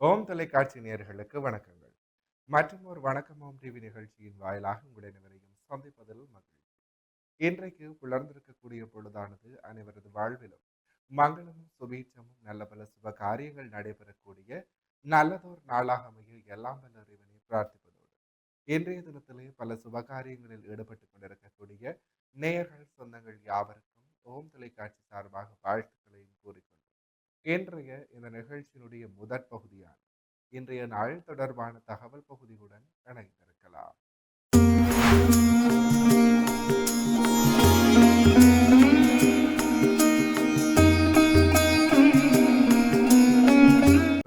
ஓம் தொலைக்காட்சி நேயர்களுக்கு வணக்கங்கள். மற்றும் ஒரு வணக்கம் ஓம் டிவி நிகழ்ச்சியின் வாயிலாக உங்கள் அனைவரையும் சந்திப்பதில் மகிழ்ச்சி. இன்றைக்கு புலர்ந்திருக்கக்கூடிய பொழுதானது அனைவரது வாழ்விலும் மங்களமும் சுபீட்சமும் நல்ல பல சுப காரியங்கள் நடைபெறக்கூடிய நல்லதோர் நாளாக அமைய எல்லாம் வல்ல இறைவனை பிரார்த்திப்பதோடு இன்றைய தினத்திலே பல சுப காரியங்களில் ஈடுபட்டுக் கொண்டிருக்கக்கூடிய நேயர்கள் சொந்தங்கள் யாவருக்கும் ஓம் தொலைக்காட்சி சார்பாக வாழ்த்துக்களையும் கூறிக்கொண்டு இன்றைய இந்த நிகழ்ச்சியினுடைய முதற் பகுதியான இன்றைய நாள் தொடர்பான தகவல் பகுதியுடன் இணைந்திருக்கலாம்.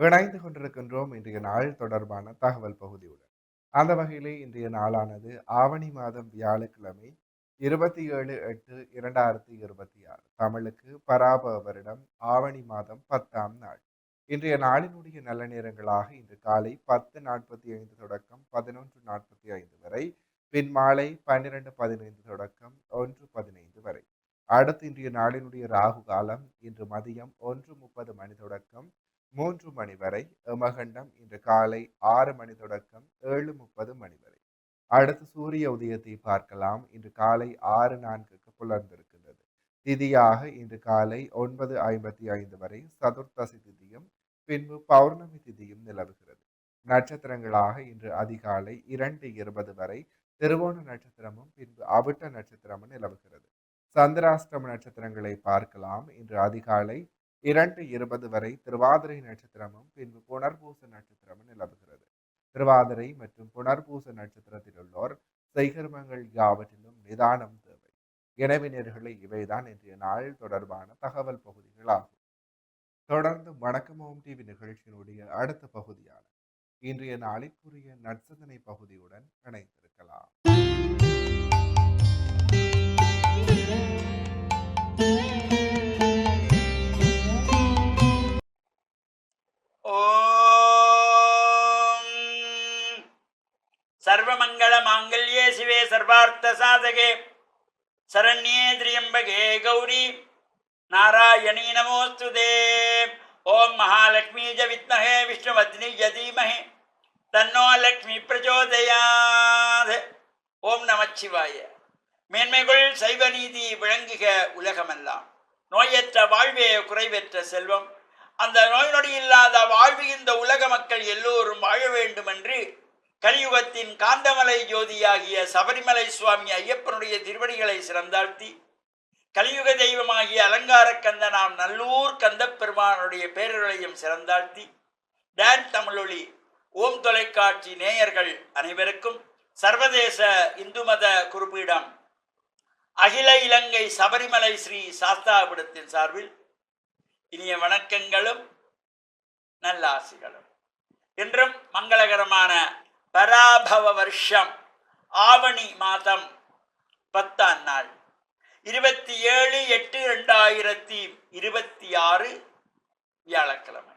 இணைந்து கொண்டிருக்கின்றோம் இன்றைய நாள் தொடர்பான தகவல் பகுதியுடன். அந்த வகையிலே இன்றைய நாளானது ஆவணி மாதம் வியாழக்கிழமை 27/8/2026 தமிழுக்கு பராப வருடம் ஆவணி மாதம் 10ஆம் நாள். இன்றைய நாளினுடைய நல்ல நேரங்களாக இன்று காலை 10:45 தொடக்கம் 11:45 வரை, பின் மாலை 12:15 தொடக்கம் 1:15 வரை. அடுத்து இன்றைய நாளினுடைய ராகு காலம் இன்று மதியம் 1:30 மணி தொடக்கம் 3 மணி வரை. யமகண்டம் இன்று காலை 6 மணி தொடக்கம் 7:30 மணி வரை. அடுத்து சூரிய உதயத்தை பார்க்கலாம். இன்று காலை 6:04க்கு புலர்ந்திருக்கின்றது. திதியாக இன்று காலை 9:55 வரை சதுர்த்தசி திதியும் பின்பு பௌர்ணமி திதியும் நிலவுகிறது. நட்சத்திரங்களாக இன்று அதிகாலை 2:20 வரை திருவோண நட்சத்திரமும் பின்பு அவிட்ட நட்சத்திரமும் நிலவுகிறது. சந்திராஷ்டம நட்சத்திரங்களை பார்க்கலாம். இன்று அதிகாலை 2:20 வரை திருவாதிரை நட்சத்திரமும் பின்பு புனர்பூச நட்சத்திரமும் நிலவுகிறது. திருவாதிரை மற்றும் புனர்பூச நட்சத்திரத்தில் உள்ளோர் செய்கர்மங்கள் யாவற்றிலும் நிதானம் தேவை. இணைவினர்களை இவைதான் இன்றைய நாள் தொடர்பான தகவல் பகுதிகளாகும். தொடர்ந்து வணக்கம் ஓம் டிவி நிகழ்ச்சியினுடைய அடுத்த பகுதியான இன்றைய நாளிற்குரிய நற்சிந்தனை பகுதியுடன் இணைந்திருக்கலாம். ஓம் சர்வமங்கள மாங்கல்யே சிவே சர்வார்த்த சாதகே சரண்யே திரியம்பகே கௌரி நாராயணீ நமோஸ்துதே. ஓம் மகாலட்சுமி ஜ வித்மஹே விஷ்ணுவத்னி ய தீமஹி தன்னோ லக்ஷ்மி பிரச்சோதயாத். ஓம் நமச்சிவாய. மேன்மைகள் சைவ நீதி விளங்குக உலகமெல்லாம். நோயற்ற வாழ்வே குறைவற்ற செல்வம். அந்த நோய் நொடி இல்லாத வாழ்வு இந்த உலக மக்கள் எல்லோரும் வாழ வேண்டும் என்று கலியுகத்தின் காந்தமலை ஜோதியாகிய சபரிமலை சுவாமி ஐயப்பனுடைய திருவடிகளை சிறந்தாழ்த்தி, கலியுக தெய்வமாகிய அலங்கார கந்தனாம் நல்லூர் கந்த பெருமானுடைய பேரர்களையும் சிறந்தாழ்த்தி, டான் தமிழொலி ஓம் தொலைக்காட்சி நேயர்கள் அனைவருக்கும் சர்வதேச இந்து மத குறிப்பீடம் அகில இலங்கை சபரிமலை ஸ்ரீ சாஸ்தாபுரத்தின் சார்பில் இனிய வணக்கங்களும் நல்ல ஆசிகளும். இன்றும் மங்களகரமான பராபவ வருஷம் ஆவணி மாதம் 10ஆம் நாள் 27/8/2026 வியாழக்கிழமை.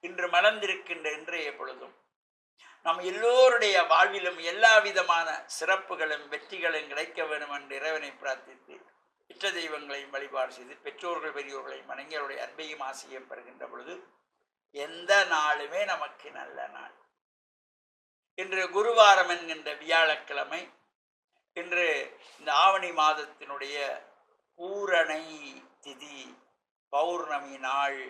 இன்று மலர்ந்திருக்கின்ற இன்றைய பொழுதும் நம் எல்லோருடைய வாழ்விலும் எல்லா விதமான சிறப்புகளும் வெற்றிகளும் கிடைக்க வேண்டும் என்று இறைவனை பிரார்த்தித்து இஷ்ட தெய்வங்களையும் வழிபாடு செய்து பெற்றோர்கள் பெரியோர்களையும் வணங்கியவருடைய அன்பையும் ஆசையும் பெறுகின்ற பொழுது எந்த நாளுமே நமக்கு நல்ல நாள். இன்று குருவாரம் என்கின்ற வியாழக்கிழமை. இன்று இந்த ஆவணி மாதத்தினுடைய பூரணை திதி பௌர்ணமி நாள்.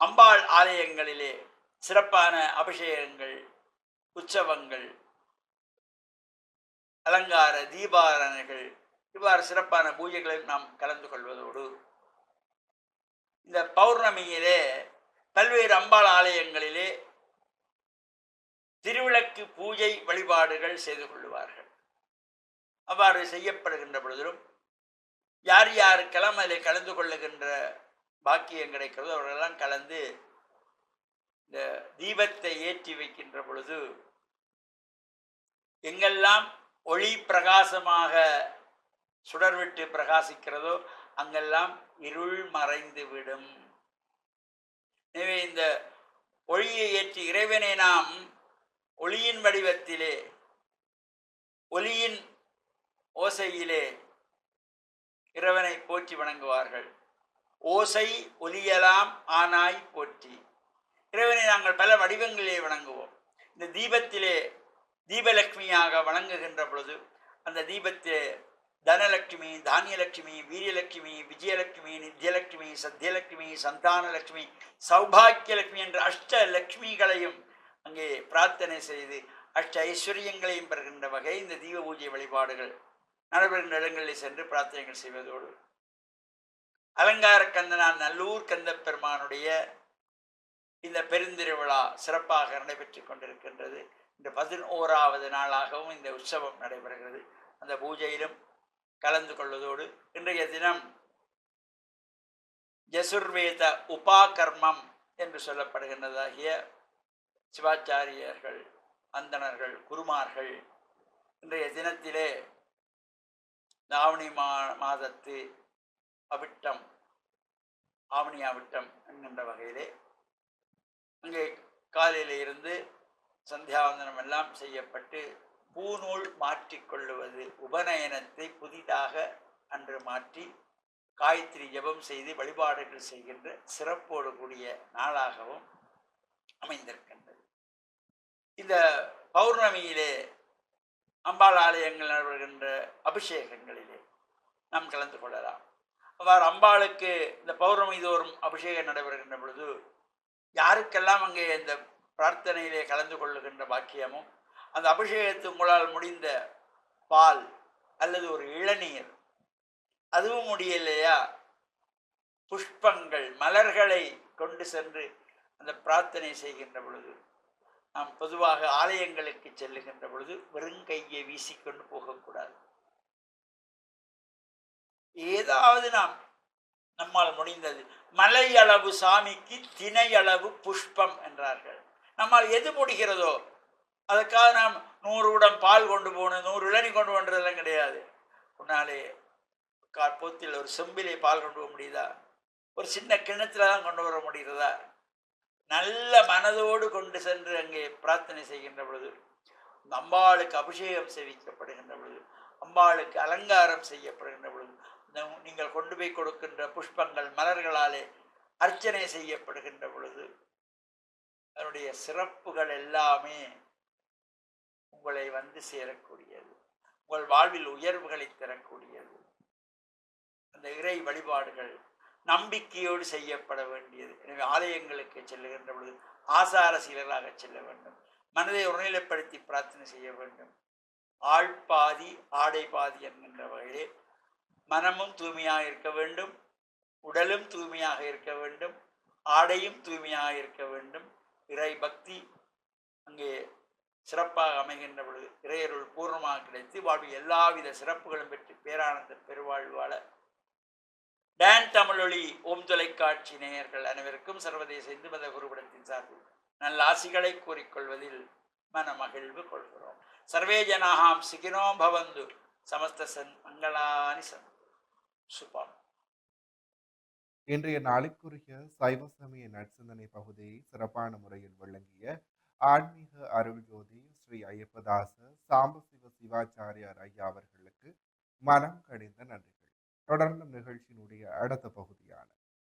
அம்பாள் ஆலயங்களிலே சிறப்பான அபிஷேகங்கள், உற்சவங்கள், அலங்கார தீபாரணைகள், இவ்வாறு சிறப்பான பூஜைகளில் நாம் கலந்து கொள்வதோடு, இந்த பௌர்ணமியிலே பல்வேறு அம்பாள் ஆலயங்களிலே திருவிளக்கு பூஜை வழிபாடுகள் செய்து கொள்வார்கள். அவ்வாறு செய்யப்படுகின்ற பொழுதிலும் யார் யாருக்கெல்லாம் அதில் கலந்து கொள்ளுகின்ற பாக்கியம் கிடைக்கிறதோ அவர்களெல்லாம் கலந்து இந்த தீபத்தை ஏற்றி வைக்கின்ற பொழுது எங்கெல்லாம் ஒளி பிரகாசமாக சுடர்விட்டு பிரகாசிக்கிறதோ அங்கெல்லாம் இருள் மறைந்து விடும். எனவே இந்த ஒளியை ஏற்றி இறைவனை நாம் ஒளியின் வடிவத்திலே ஒளியின் ஓசையிலே இறைவனை போற்றி வணங்குவார்கள். ஓசை ஒலியலாம் ஆனாய் போற்றி. இறைவனை நாங்கள் பல வடிவங்களிலே வணங்குவோம். இந்த தீபத்திலே தீபலட்சுமியாக வணங்குகின்ற பொழுது அந்த தீபத்திலே தனலட்சுமி, தானியலட்சுமி, வீரியலட்சுமி, விஜயலட்சுமி, நித்யலட்சுமி, சத்தியலட்சுமி, சந்தானலட்சுமி, சௌபாக்கியலட்சுமி என்ற அஷ்ட லட்சுமிகளையும் அங்கே பிரார்த்தனை செய்து அஷ்ட ஐஸ்வர்யங்களையும் பெறுகின்ற வகை இந்த தீப பூஜை வழிபாடுகள் நடைபெறுகின்ற இடங்களில் சென்று பிரார்த்தனைகள் செய்வதோடு அலங்கார கந்தனார் நல்லூர் கந்த பெருமானுடைய இந்த பெருந்திருவிழா சிறப்பாக நடைபெற்று கொண்டிருக்கின்றது. இந்த 11வது நாளாகவும் இந்த உற்சவம் நடைபெறுகிறது. அந்த பூஜையிலும் கலந்து கொள்வதோடு இன்றைய தினம் யசுர்வேத உபாகர்மம் என்று சொல்லப்படுகின்றதாகிய சிவாச்சாரியர்கள், அந்தணர்கள், குருமார்கள் இன்றைய தினத்திலே ஆவணி மாதத்து அவிட்டம், ஆவணி அவிட்டம் என்கின்ற வகையிலே அங்கே காலையில் இருந்து சந்தியாவந்தனம் எல்லாம் செய்யப்பட்டு பூநூல் மாற்றிக்கொள்ளுவது, உபநயனத்தை புதிதாக அன்று மாற்றி காயத்ரி ஜபம் செய்து வழிபாடுகள் செய்கின்ற சிறப்போடு கூடிய நாளாகவும் அமைந்திருக்கின்றது. இந்த பௌர்ணமியிலே அம்பாள் ஆலயங்கள் நடைபெறுகின்ற அபிஷேகங்களிலே நாம் கலந்து கொள்ளலாம். அவ்வாறு அம்பாளுக்கு இந்த பௌர்ணமி தோறும் அபிஷேகம் நடைபெறுகின்ற பொழுது யாருக்கெல்லாம் அங்கே இந்த பிரார்த்தனையிலே கலந்து கொள்ளுகின்ற பாக்கியமும் அந்த அபிஷேகத்து உங்களால் முடிந்த பால் அல்லது ஒரு இளநீர், அதுவும் முடியலையா புஷ்பங்கள், மலர்களை கொண்டு சென்று அந்த பிரார்த்தனை செய்கின்ற பொழுது, நாம் பொதுவாக ஆலயங்களுக்கு செல்லுகின்ற பொழுது வெறுங்கையை வீசிக்கொண்டு போகக்கூடாது. ஏதாவது நம்மால் முடிந்தது, மலையளவு சாமிக்கு திணையளவு புஷ்பம் என்றார்கள். நம்மால் எது முடிகிறதோ அதுக்காக நாம் 100 குடம் பால் கொண்டு போகணும், 100 இளநீ கொண்டு போன்றதெல்லாம் கிடையாது. உன்னாலே காற்போத்தில் ஒரு செம்பிலே பால் கொண்டு போக முடியுதா? ஒரு சின்ன கிணத்துல தான் கொண்டு வர முடிகிறதா? நல்ல மனதோடு கொண்டு சென்று அங்கே பிரார்த்தனை செய்கின்ற பொழுது, அம்பாளுக்கு அபிஷேகம் செய்விக்கப்படுகின்ற பொழுது, அம்பாளுக்கு அலங்காரம் செய்யப்படுகின்ற பொழுது, நீங்கள் கொண்டு போய் கொடுக்கின்ற புஷ்பங்கள், மலர்களாலே அர்ச்சனை செய்யப்படுகின்ற பொழுது அதனுடைய சிறப்புகள் எல்லாமே உங்களை வந்து சேரக்கூடியது, உங்கள் வாழ்வில் உயர்வுகளை தரக்கூடியது. அந்த இறை வழிபாடுகள் நம்பிக்கையோடு செய்யப்பட வேண்டியது. எனவே ஆலயங்களுக்கு செல்லுகின்ற பொழுது ஆசார சீலராக செல்ல வேண்டும். மனதை ஒருநிலைப்படுத்தி பிரார்த்தனை செய்ய வேண்டும். ஆள் பாதி ஆடை பாதி என்கின்ற வகையிலே மனமும் தூய்மையாக இருக்க வேண்டும், உடலும் தூய்மையாக இருக்க வேண்டும், ஆடையும் தூய்மையாக இருக்க வேண்டும். இறை பக்தி அங்கே சிறப்பாக அமைகின்ற பொழுது இறையருள் பூர்ணமாக கிடைத்து வாழ்வில் எல்லாவித சிறப்புகளும் பெற்று பேரானந்த பெருவாழ்வாள டான் தமிழொலி ஓம் தொலைக்காட்சி நேயர்கள் அனைவருக்கும் சர்வதேச இந்து மத குருபடத்தின் சார்பில் நல்ல ஆசிகளை கூறிக்கொள்வதில் மன மகிழ்வு கொள்கிறோம். சர்வே ஜனாஹாம் சுகினோ பவந்து சமஸ்த சன் மங்களானி சன் சுபம். இன்றைய நாளுக்குரிய சைவ சமய நற்சிந்தனை பகுதியை சிறப்பான முறையில் வழங்கிய ஆன்மீக அருள் ஜோதி ஸ்ரீ ஐயப்பதாச சாம்பசிவ சிவாச்சாரியார் ஐயா அவர்களுக்கு மனம் கனிந்த நன்றிகள். தொடர்ந்து நிகழ்ச்சியினுடைய அடுத்த பகுதியான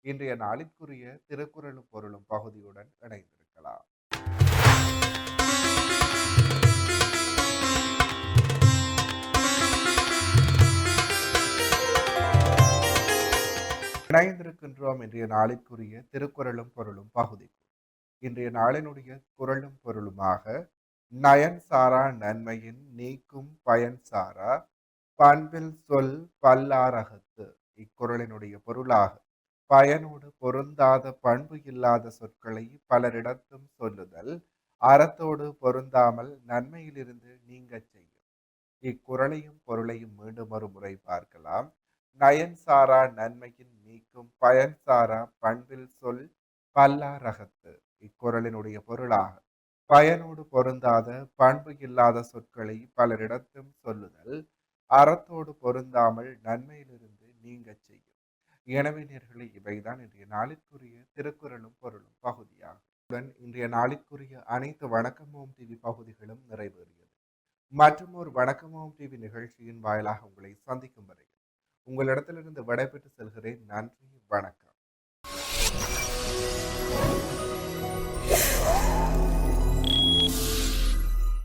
இன்றைய நாளிற்குரிய திருக்குறளும் பொருளும் பகுதியுடன் இணைந்திருக்கலாம். இணைந்திருக்கின்றோம் இன்றைய நாளிற்குரிய திருக்குறளும் பொருளும் பகுதி. இன்றைய நாளினுடைய குறளும் பொருளுமாக நயன் சாரா நன்மையின் நீக்கும் பயன் சாரா பண்பில் சொல் பல்லாரகத்து. இக்குறளினுடைய பொருளாக பயனோடு பொருந்தாத பண்பு இல்லாத சொற்களை பலரிடத்தும் சொல்லுதல் அறத்தோடு பொருந்தாமல் நன்மையிலிருந்து நீங்க செய்யும். இக்குறளையும் பொருளையும் மீண்டும் ஒரு முறை பார்க்கலாம். நயன் சாரா நன்மையின் நீக்கும் பயன் சாரா பண்பில் சொல் பல்லாரகத்து. இக்குறளினுடைய பொருளாக பயனோடு பொருந்தாத பண்பு இல்லாத சொற்களை பலரிடத்தும் சொல்லுதல் அறத்தோடு பொருந்தாமல் நன்மையிலிருந்து நீங்க செய்யும். எனவே நேயர்களே, இவைதான் இன்றைய நாளிற்குரிய திருக்குறளும் பொருளும் பகுதியாகும். இன்றைய நாளிற்குரிய அனைத்து வணக்கமோம் டிவி பகுதிகளும் நிறைவேறியது. மற்றும் ஒரு வணக்கமோம் டிவி நிகழ்ச்சியின் வாயிலாக உங்களை சந்திக்கும் வரை உங்களிடத்திலிருந்து விடைபெற்று செல்கிறேன். நன்றி.